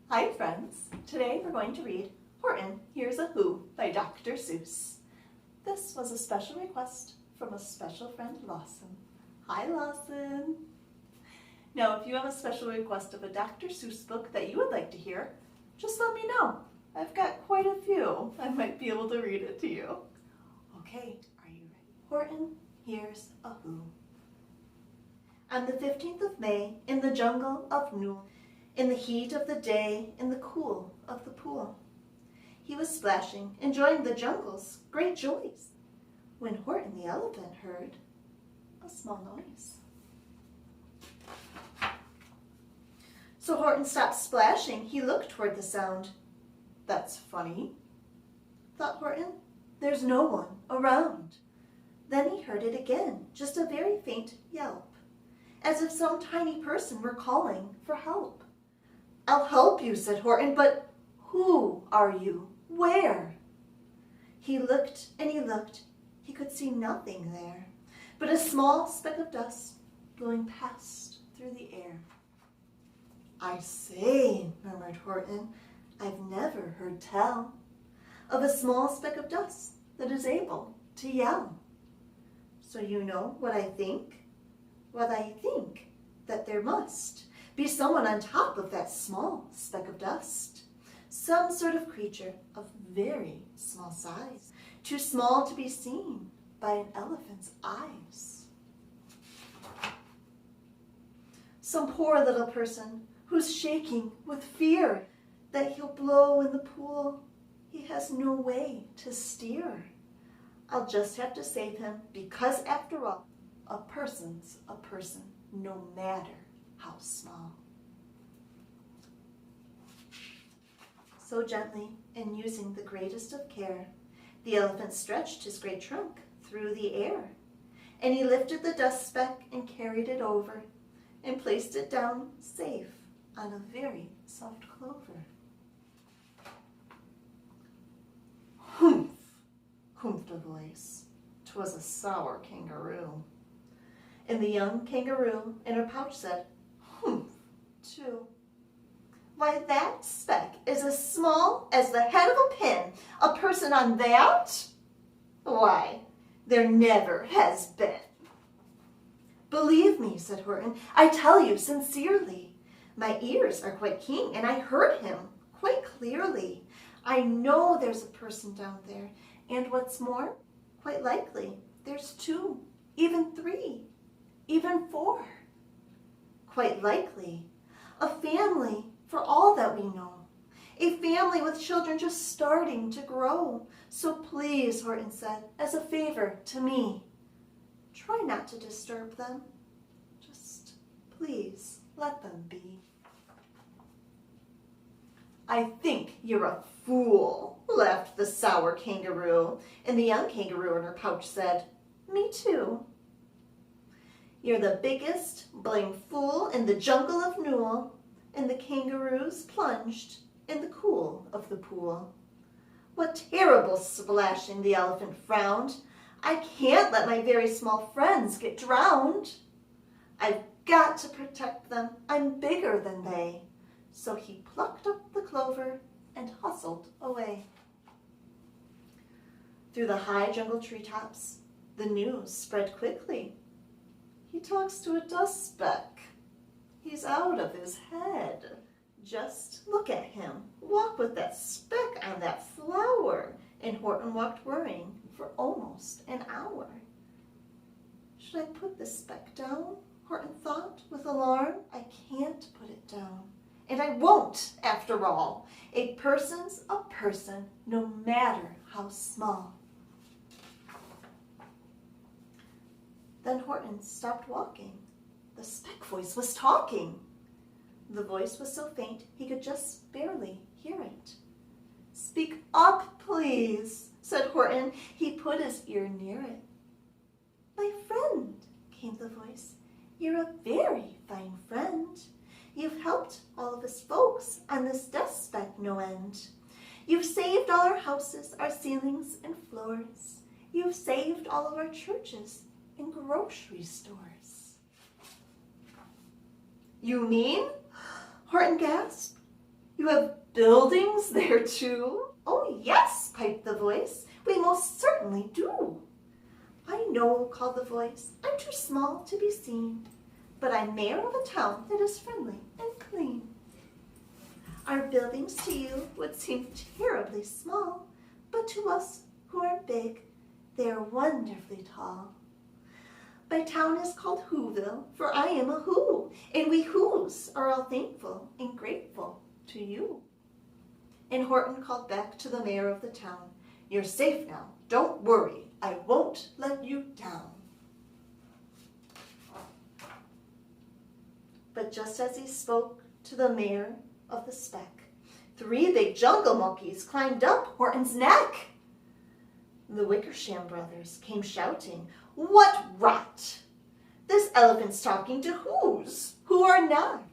Hi friends, today we're going to read Horton Hears a Who by Dr. Seuss. This was a special request from a special friend, Lawson. Hi Lawson! Now if you have a special request of a Dr. Seuss book that you would like to hear, just let me know. I've got quite a few. I might be able to read it to you. Okay, are you ready? Horton Hears a Who. On the 15th of May, in the jungle of Newell, in the heat of the day, in the cool of the pool, he was splashing, enjoying the jungle's great joys, when Horton the elephant heard a small noise. So Horton stopped splashing. He looked toward the sound. That's funny, thought Horton. There's no one around. Then he heard it again, just a very faint yelp, as if some tiny person were calling for help. I'll help you, said Horton, but who are you? Where? He looked and he looked. He could see nothing there, but a small speck of dust blowing past through the air. I say, murmured Horton, I've never heard tell of a small speck of dust that is able to yell. So you know what I think? Well, I think that there must be someone on top of that small speck of dust, some sort of creature of very small size, too small to be seen by an elephant's eyes. Some poor little person who's shaking with fear that he'll blow in the pool. He has no way to steer. I'll just have to save him because, after all, a person's a person, no matter how small. So gently, and using the greatest of care, the elephant stretched his great trunk through the air, and he lifted the dust speck and carried it over, and placed it down safe on a very soft clover. Humph, humphed a voice. 'Twas a sour kangaroo. And the young kangaroo in her pouch said, humph, too. Why, that speck is as small as the head of a pin. A person on that? Why, there never has been. Believe me, said Horton, I tell you sincerely. My ears are quite keen, and I heard him quite clearly. I know there's a person down there, and what's more, quite likely, there's two, even three, even four. Quite likely, a family for all that we know. A family with children just starting to grow. So please, Horton said, as a favor to me, try not to disturb them. Just please let them be. I think you're a fool, laughed the sour kangaroo. And the young kangaroo in her pouch said, me too. You're the biggest blame fool in the jungle of Newell. And the kangaroos plunged in the cool of the pool. What terrible splashing, the elephant frowned. I can't let my very small friends get drowned. I've got to protect them. I'm bigger than they. So he plucked up the clover and hustled away. Through the high jungle treetops, the news spread quickly. He talks to a dust speck. He's out of his head. Just look at him. Walk with that speck on that flower. And Horton walked worrying for almost an hour. Should I put this speck down? Horton thought with alarm. I can't put it down. And I won't, after all. A person's a person, no matter how small. Then Horton stopped walking. The speck voice was talking. The voice was so faint he could just barely hear it. Speak up, please, said Horton. He put his ear near it. My friend, came the voice, you're a very fine friend. You've helped all of us folks on this dust speck no end. You've saved all our houses, our ceilings and floors. You've saved all of our churches and grocery stores. You mean? Horton gasped. You have buildings there too? Oh yes, piped the voice. We most certainly do. I know, called the voice. I'm too small to be seen, but I'm mayor of a town that is friendly and clean. Our buildings to you would seem terribly small, but to us who are big, they are wonderfully tall. My town is called Whoville, for I am a Who, and we Whos are all thankful and grateful to you. And Horton called back to the mayor of the town, You're safe now, don't worry, I won't let you down. But just as he spoke to the mayor of the speck, 3 big jungle monkeys climbed up Horton's neck. The Wickersham brothers came shouting, What rot! This elephant's talking to Whos, who are not.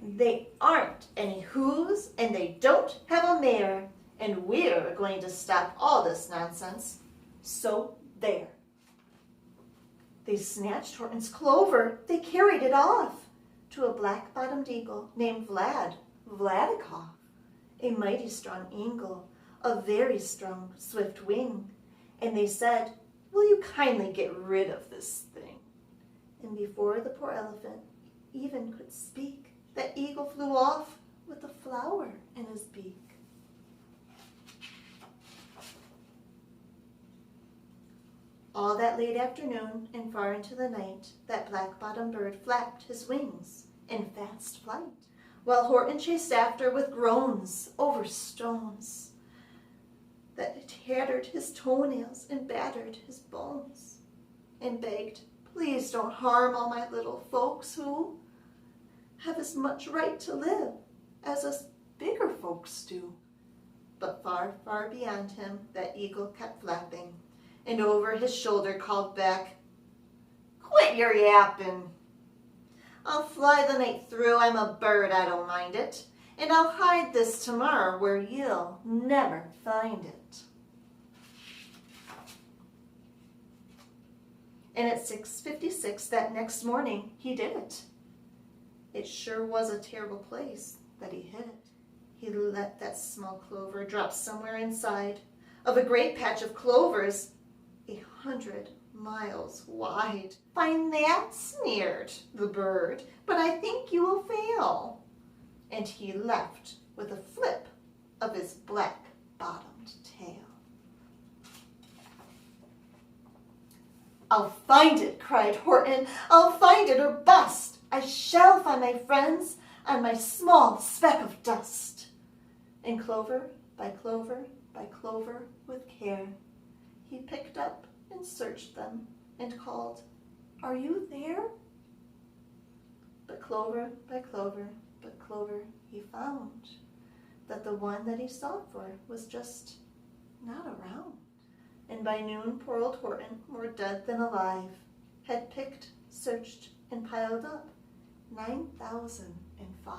They aren't any Whos, and they don't have a mayor, and we're going to stop all this nonsense. So there. They snatched Horton's clover. They carried it off to a black-bottomed eagle named Vladikoff, a mighty strong eagle, a very strong, swift wing. And they said, Will you kindly get rid of this thing? And before the poor elephant even could speak, that eagle flew off with a flower in his beak. All that late afternoon and far into the night, that black-bottomed bird flapped his wings in fast flight, while Horton chased after with groans over stones that tattered his toenails and battered his bones, and begged, Please don't harm all my little folks who have as much right to live as us bigger folks do. But far, far beyond him, that eagle kept flapping, and over his shoulder called back, Quit your yapping. I'll fly the night through, I'm a bird, I don't mind it, and I'll hide this tomorrow where you'll never find it. And at 6:56 that next morning, he did it. It sure was a terrible place that he hid it. He let that small clover drop somewhere inside of a great patch of clovers 100 miles wide. Find that, sneered the bird, but I think you will fail. And he left with a flip of his black-bottomed tail. I'll find it, cried Horton. I'll find it or bust. I shall find my friends on my small speck of dust. And clover by clover by clover with care, he picked up and searched them and called, Are you there? But clover by clover but clover he found that the one that he sought for was just not around. And by noon poor old Horton, more dead than alive, had picked, searched, and piled up 9,005.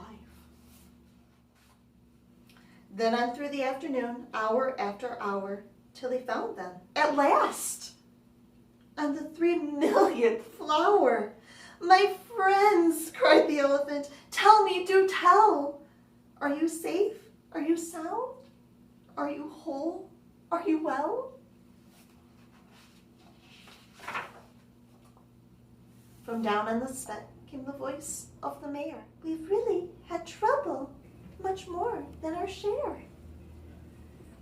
Then on through the afternoon, hour after hour, till he found them, at last, on the 3 millionth flower. My friends, cried the elephant, tell me, do tell. Are you safe? Are you sound? Are you whole? Are you well? From down on the speck came the voice of the mayor. We've really had trouble, much more than our share.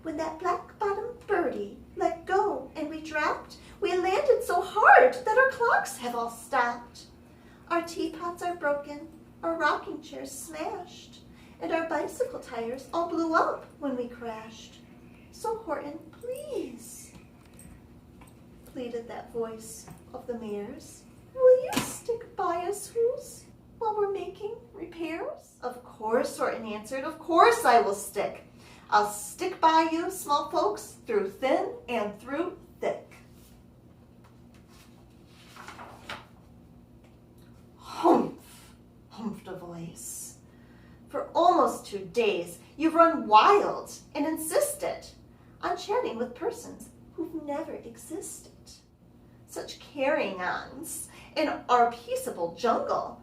When that black-bottomed birdie let go and we dropped, we landed so hard that our clocks have all stopped. Our teapots are broken, our rocking chairs smashed, and our bicycle tires all blew up when we crashed. So Horton, please, pleaded that voice of the mayor's, will you stick by us, Whos, while we're making repairs? Of course, Horton answered, of course I will stick. I'll stick by you, small folks, through thin and through thick. Humph, humphed a voice. For almost 2 days, you've run wild and insisted on chatting with persons who've never existed. Such carrying-ons in our peaceable jungle.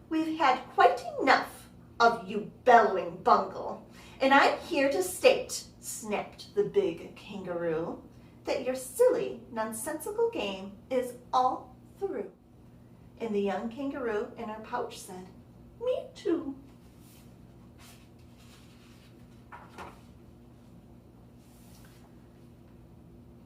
We've had quite enough of you bellowing bungle. And I'm here to state, snapped the big kangaroo, that your silly, nonsensical game is all through. And the young kangaroo in her pouch said, me too.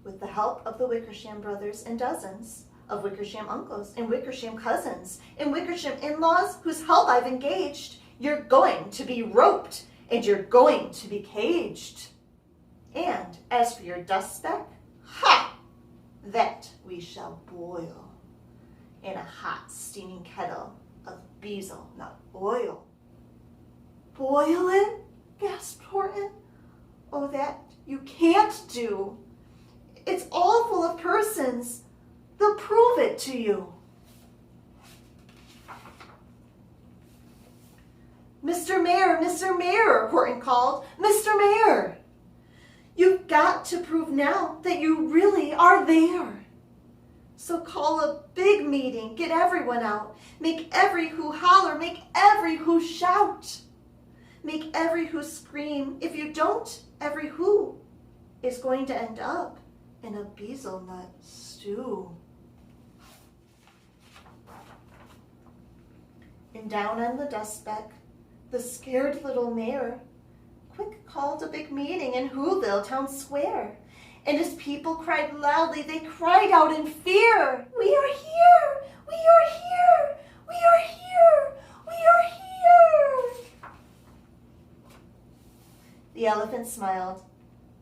With the help of the Wickersham brothers and dozens of Wickersham uncles and Wickersham cousins and Wickersham in-laws whose help I've engaged, you're going to be roped and you're going to be caged. And as for your dust speck, ha! That we shall boil in a hot steaming kettle of bezel nut oil. Boil it? Gasped Horton. Oh, that you can't do. It's all full of persons. They'll prove it to you. Mr. Mayor, Horton called. Mr. Mayor, you've got to prove now that you really are there. So call a big meeting, get everyone out. Make every who holler, make every who shout. Make every who scream. If you don't, every who is going to end up in a bezel nut stew. And down on the dust speck, the scared little mayor quick called a big meeting in Whoville Town Square. And as people cried loudly, they cried out in fear, we are here! We are here! We are here! We are here! The elephant smiled.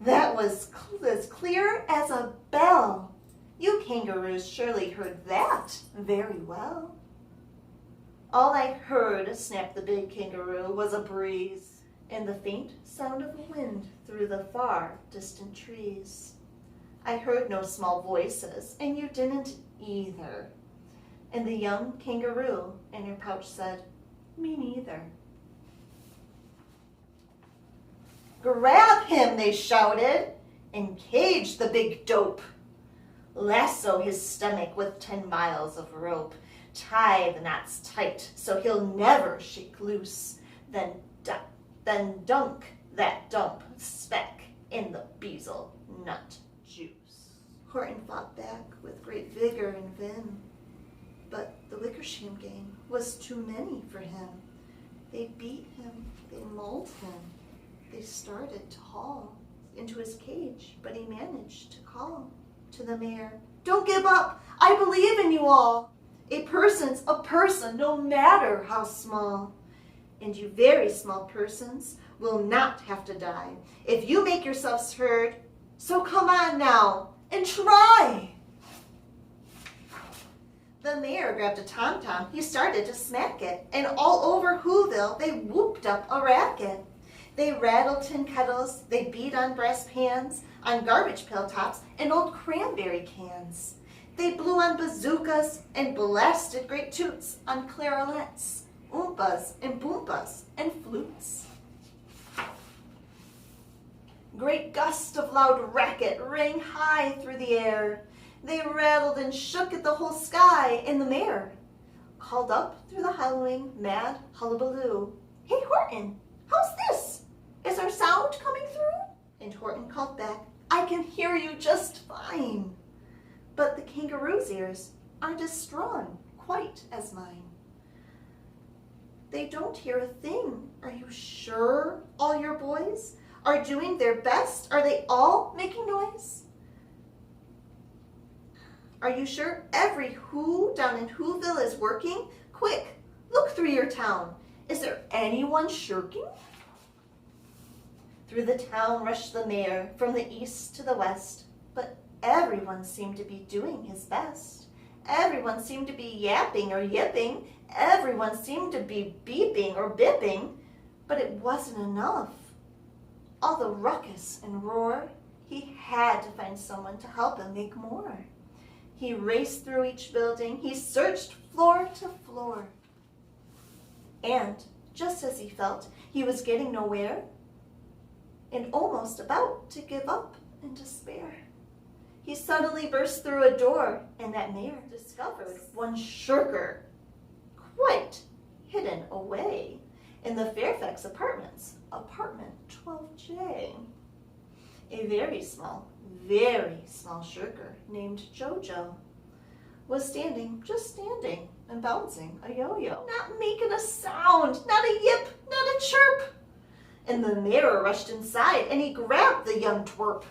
That was as clear as a bell. You kangaroos surely heard that very well. All I heard, snapped the big kangaroo, was a breeze and the faint sound of wind through the far distant trees. I heard no small voices, and you didn't either. And the young kangaroo in her pouch said, me neither. Grab him, they shouted, and cage the big dope. Lasso his stomach with 10 miles of rope. Tie the knots tight so he'll never shake loose. Then dunk that dump speck in the bezel nut juice. Horton fought back with great vigor and vim, but the Wickersham gang was too many for him. They beat him, they mauled him, they started to haul into his cage, but he managed to call to the mayor, don't give up, I believe in you all. A person's a person, no matter how small. And you very small persons will not have to die if you make yourselves heard. So come on now and try. The mayor grabbed a tom-tom. He started to smack it. And all over Whoville, they whooped up a racket. They rattled tin kettles. They beat on brass pans, on garbage pail tops, and old cranberry cans. They blew on bazookas and blasted great toots on clarinets, oompas and boompas and flutes. Great gusts of loud racket rang high through the air. They rattled and shook at the whole sky, and the mayor called up through the howling, mad hullabaloo. Hey, Horton, how's this? Is our sound coming through? And Horton called back, I can hear you just fine. But the kangaroo's ears aren't as strong, quite as mine. They don't hear a thing. Are you sure all your boys are doing their best? Are they all making noise? Are you sure every who down in Whoville is working? Quick, look through your town. Is there anyone shirking? Through the town rushed the mayor from the east to the west, but everyone seemed to be doing his best. Everyone seemed to be yapping or yipping. Everyone seemed to be beeping or bipping, but it wasn't enough. All the ruckus and roar, he had to find someone to help him make more. He raced through each building. He searched floor to floor. And just as he felt he was getting nowhere and almost about to give up in despair, he suddenly burst through a door, and that mayor discovered one shirker quite hidden away in the Fairfax Apartments, apartment 12. A very small shirker named Jojo was standing, just standing and bouncing a yo-yo, not making a sound, not a yip, not a chirp. And the mayor rushed inside and he grabbed the young twerp.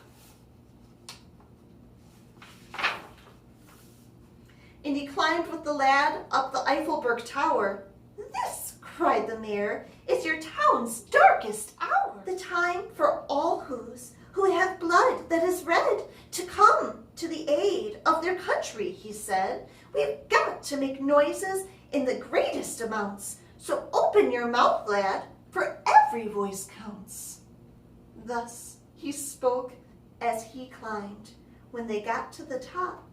And he climbed with the lad up the Eiffelberg Tower. "This," cried the mayor, "is your town's darkest hour. The time for all who have blood that is red to come to the aid of their country," he said. "We've got to make noises in the greatest amounts. So open your mouth, lad, for every voice counts." Thus he spoke as he climbed. When they got to the top,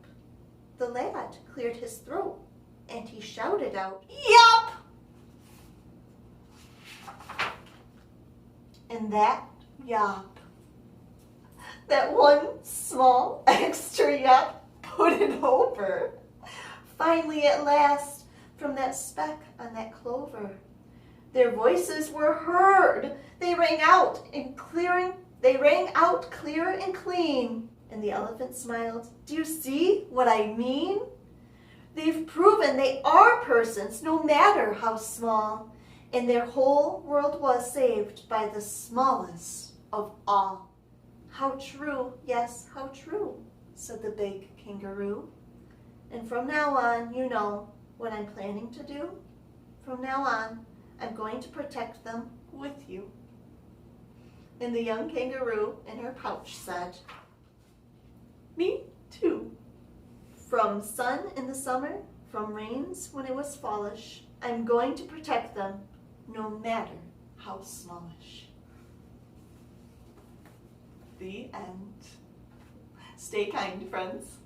the lad cleared his throat and he shouted out, "Yup!" And that yop, that one small extra yop, put it over. Finally, at last, from that speck on that clover, their voices were heard. They rang out clear and clean. And the elephant smiled. "Do you see what I mean? They've proven they are persons, no matter how small. And their whole world was saved by the smallest of all." "How true, yes, how true," said the big kangaroo. "And from now on, you know what I'm planning to do? From now on, I'm going to protect them with you." And the young kangaroo in her pouch said, "Me too. From sun in the summer, from rains when it was fallish, I'm going to protect them no matter how smallish." The end. Stay kind, friends.